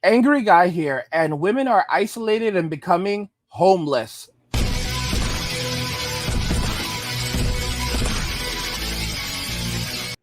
Angry guy here, and women are isolated and becoming homeless.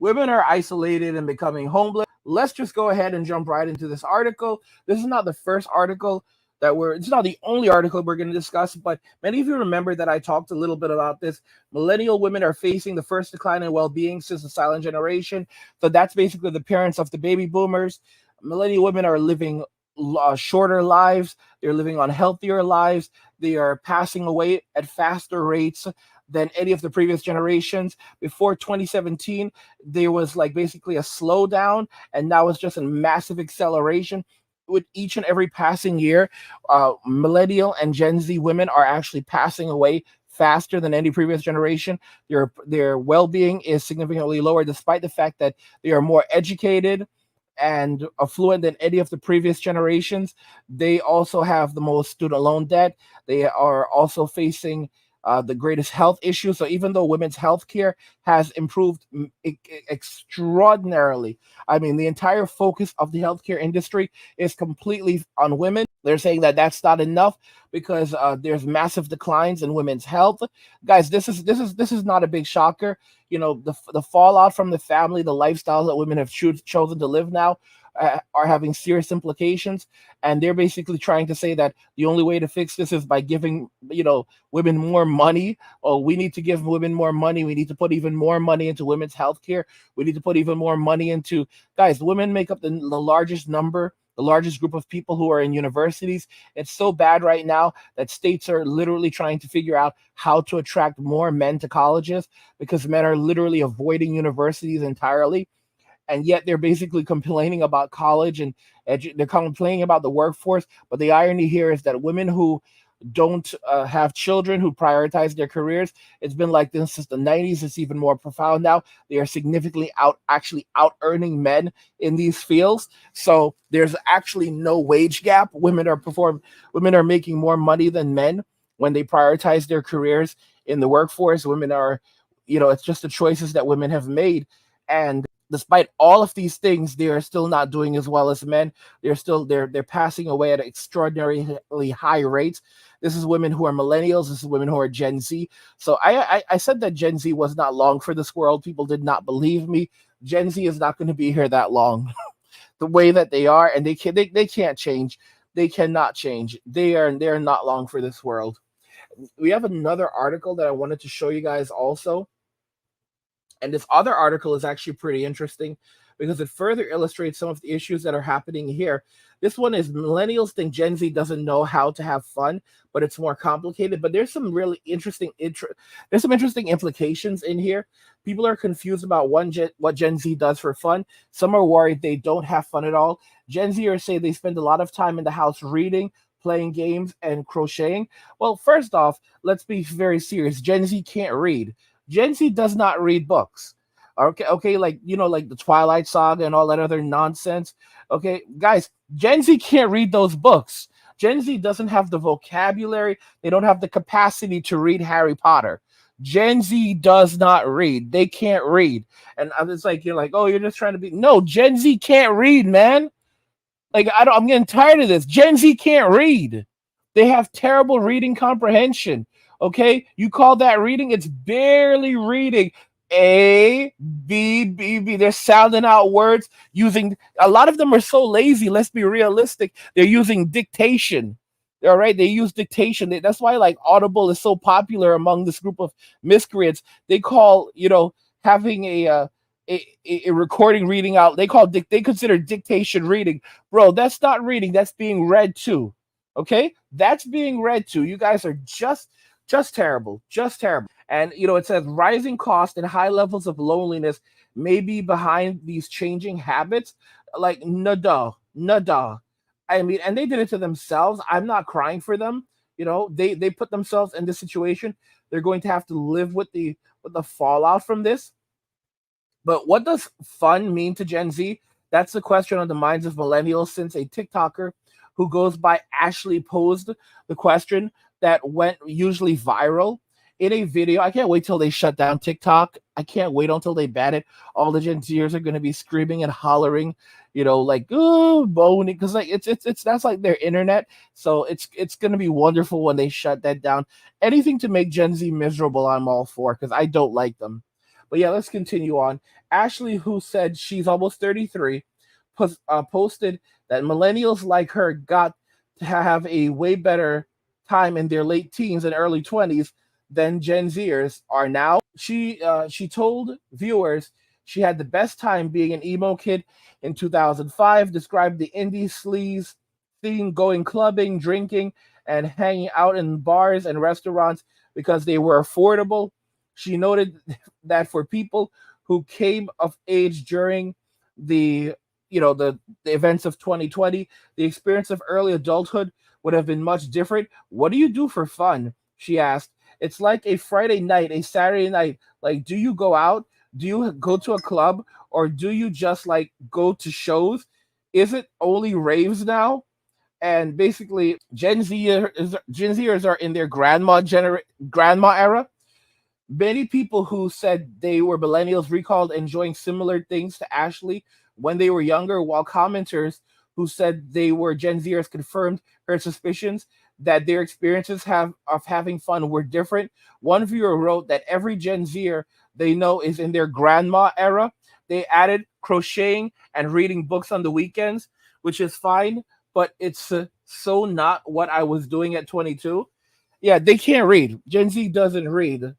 Women are isolated and becoming homeless. Let's just go ahead and jump right into this article. This is not the first article it's not the only article we're going to discuss, but many of you remember that I talked a little bit about this. Millennial women are facing the first decline in well-being since the silent generation. So that's basically the parents of the baby boomers. Millennial women are living shorter lives. They're living on healthier lives. They are passing away at faster rates than any of the previous generations. Before 2017, there was like basically a slowdown, and now it's just a massive acceleration. With each and every passing year, millennial and Gen Z women are actually passing away faster than any previous generation. Their well-being is significantly lower, despite the fact that they are more educated and affluent than any of the previous generations. They also have the most student loan debt. They are also facing the greatest health issues. So even though women's health care has improved extraordinarily, I mean, the entire focus of the healthcare industry is completely on women. They're saying that that's not enough because there's massive declines in women's health. Guys, this is not a big shocker. You know, the fallout from the family, the lifestyles that women have chosen to live now are having serious implications, and they're basically trying to say that the only way to fix this is by giving women more money. Oh, we need to give women more money. We need to put even more money into women's health care. We need to put even more money into, guys, women make up the largest number, the largest group of people who are in universities. It's so bad right now that states are literally trying to figure out how to attract more men to colleges because men are literally avoiding universities entirely, and yet they're basically complaining about college and they're complaining about the workforce. But the irony here is that women who don't have children, who prioritize their careers, it's been like this since the 90s. It's even more profound now. They are significantly actually out earning men in these fields. So there's actually no wage gap. Women are making more money than men when they prioritize their careers in the workforce. Women are, it's just the choices that women have made. And despite all of these things, they are still not doing as well as men. They're passing away at extraordinarily high rates. This is women who are millennials. This is women who are Gen Z. So I said that Gen Z was not long for this world. People did not believe me. Gen Z is not going to be here that long. The way that they are, and they can't change. They cannot change. They're not long for this world. We have another article that I wanted to show you guys also. And this other article is actually pretty interesting because it further illustrates some of the issues that are happening here. This one is millennials think Gen Z doesn't know how to have fun, but it's more complicated. But there's some really interesting there's some interesting implications in here. People are confused about what Gen Z does for fun. Some are worried they don't have fun at all. Gen Zers say they spend a lot of time in the house reading, playing games, and crocheting. Well, first off, let's be very serious. Gen Z can't read. Gen Z does not read books. Okay, like the Twilight Saga and all that other nonsense. Okay, guys, Gen Z can't read those books. Gen Z doesn't have the vocabulary. They don't have the capacity to read Harry Potter. Gen Z does not read. They can't read. And it's like you're like, oh, you're just trying to be. No, Gen Z can't read, man. Like I'm getting tired of this. Gen Z can't read. They have terrible reading comprehension. Okay, you call that reading? It's barely reading. A, B, B, B. They're sounding out words using, a lot of them are so lazy. Let's be realistic. They're using dictation. All right, they use dictation. That's why like Audible is so popular among this group of miscreants. They call, having a recording reading out. They consider dictation reading. Bro, that's not reading. That's being read to. Okay, that's being read to. You guys are just terrible, just terrible. And it says rising cost and high levels of loneliness may be behind these changing habits. Like nada, nada. I mean, and they did it to themselves. I'm not crying for them. They put themselves in this situation. They're going to have to live with the fallout from this. But what does fun mean to Gen Z? That's the question on the minds of millennials since a TikToker who goes by Ashley posed the question that went usually viral. in a video. I can't wait till they shut down TikTok. I can't wait until they ban it. All the Gen Zers are going to be screaming and hollering, like oh, moaning, because like it's that's like their internet. So it's going to be wonderful when they shut that down. Anything to make Gen Z miserable, I'm all for, because I don't like them. But yeah, let's continue on. Ashley, who said she's almost 33, posted that millennials like her got to have a way better time in their late teens and early 20s than Gen Zers are now. She told viewers she had the best time being an emo kid in 2005, described the indie sleaze scene, going clubbing, drinking, and hanging out in bars and restaurants because they were affordable. She noted that for people who came of age during the the events of 2020, the experience of early adulthood would have been much different. What do you do for fun? She asked. It's like a Friday night, a Saturday night. Like, do you go out? Do you go to a club? Or do you just like go to shows? Is it only raves now? And basically, Gen Zers are in their grandma era. Many people who said they were millennials recalled enjoying similar things to Ashley when they were younger, while commenters who said they were Gen Zers confirmed her suspicions that their experiences of having fun were different. One viewer wrote that every Gen Zer they know is in their grandma era. They added crocheting and reading books on the weekends, which is fine, but it's so not what I was doing at 22. Yeah, they can't read. Gen Z doesn't read.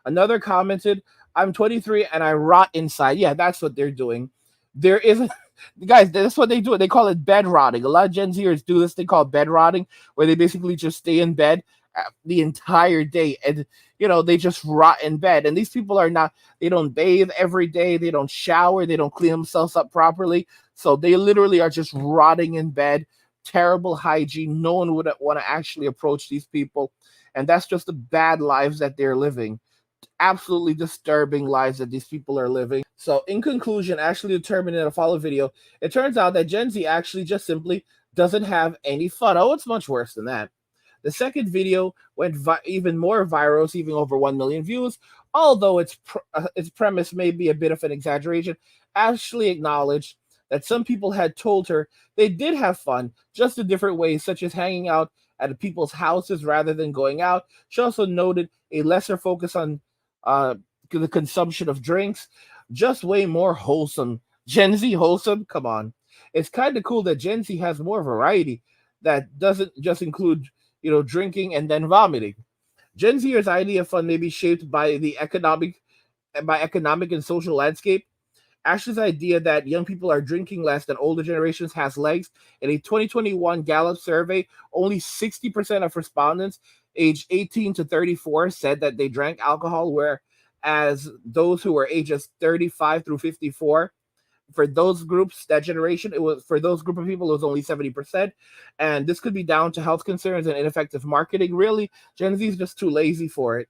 Another commented, I'm 23 and I rot inside. Yeah, that's what they're doing. There isn't, guys, that's what they do. They call it bed rotting. A lot of Gen Zers do this thing called bed rotting, where they basically just stay in bed the entire day, and they just rot in bed. And these people are not, they don't bathe every day, they don't shower, they don't clean themselves up properly. So they literally are just rotting in bed. Terrible hygiene. No one would want to actually approach these people. And that's just the bad lives that they're living. Absolutely disturbing lives that these people are living. So, in conclusion, actually determined in a follow video, it turns out that Gen Z actually just simply doesn't have any fun. Oh, it's much worse than that. The second video went even more viral, receiving over 1 million views. Although its premise may be a bit of an exaggeration, Ashley acknowledged that some people had told her they did have fun, just in different ways, such as hanging out at people's houses rather than going out. She also noted a lesser focus on uh, the consumption of drinks, just way more wholesome. Gen Z wholesome? Come on. It's kind of cool that Gen Z has more variety that doesn't just include, drinking and then vomiting. Gen Zers' idea of fun may be shaped by economic and social landscape. Ashley's idea that young people are drinking less than older generations has legs. In a 2021 Gallup survey, only 60% of respondents aged 18 to 34 said that they drank alcohol, whereas those who were ages 35 through 54, for those groups, that generation, it was, for those group of people, it was only 70%. And this could be down to health concerns and ineffective marketing. Really, Gen Z is just too lazy for it.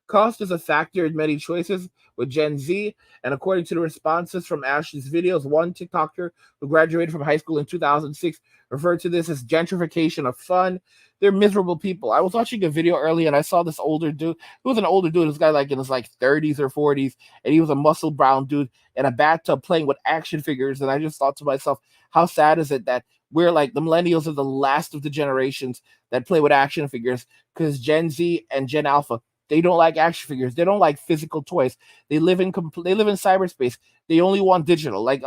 Cost is a factor in many choices with Gen Z, and according to the responses from Ashley's videos, one TikToker who graduated from high school in 2006 referred to this as gentrification of fun. They're miserable people. I was watching a video earlier and I saw this older dude. He was an older dude. This guy like in his like 30s or 40s, and he was a muscle brown dude in a bathtub playing with action figures. And I just thought to myself, how sad is it that we're like the millennials are the last of the generations that play with action figures, because Gen Z and Gen Alpha, they don't like action figures. They don't like physical toys. They live in cyberspace. They only want digital. Like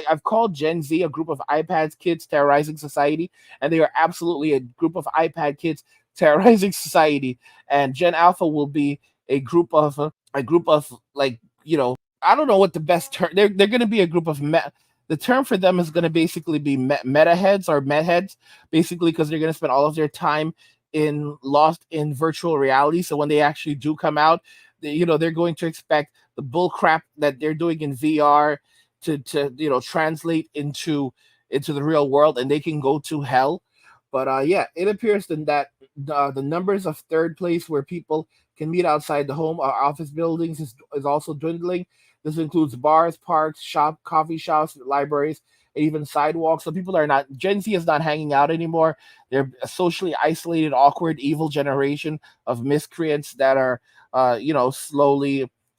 I've called Gen Z a group of iPads kids terrorizing society, and they are absolutely a group of iPad kids terrorizing society. And Gen Alpha will be a group of like I don't know what the best term. They're going to be a group of the term for them is going to basically be meta heads or met heads, basically because they're going to spend all of their time in lost in virtual reality. So when they actually do come out, they're going to expect the bull crap that they're doing in VR to translate into the real world, and they can go to hell. But yeah, it appears then that the numbers of third place where people can meet outside the home or office buildings is also dwindling. This includes bars, parks, coffee shops, libraries, even sidewalks. So people are not, Gen Z is not hanging out anymore. They're a socially isolated, awkward, evil generation of miscreants that are,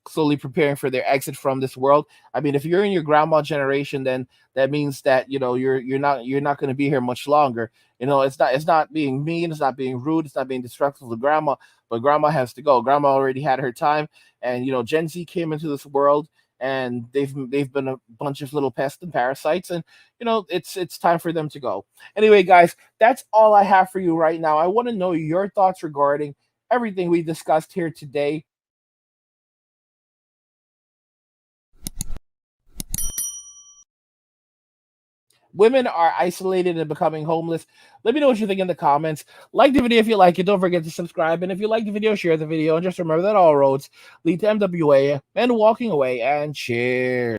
slowly preparing for their exit from this world. I mean, if you're in your grandma generation, then that means that you're not going to be here much longer. It's not being mean, it's not being rude, it's not being destructive to grandma, but grandma has to go. Grandma already had her time, and Gen Z came into this world, and they've been a bunch of little pests and parasites, and it's time for them to go. Anyway, guys, that's all I have for you right now. I want to know your thoughts regarding everything we discussed here today. Women are isolated and becoming homeless. Let me know what you think in the comments. Like the video if you like it. Don't forget to subscribe. And if you like the video, share the video. And just remember that all roads lead to MWA and walking away. And cheers.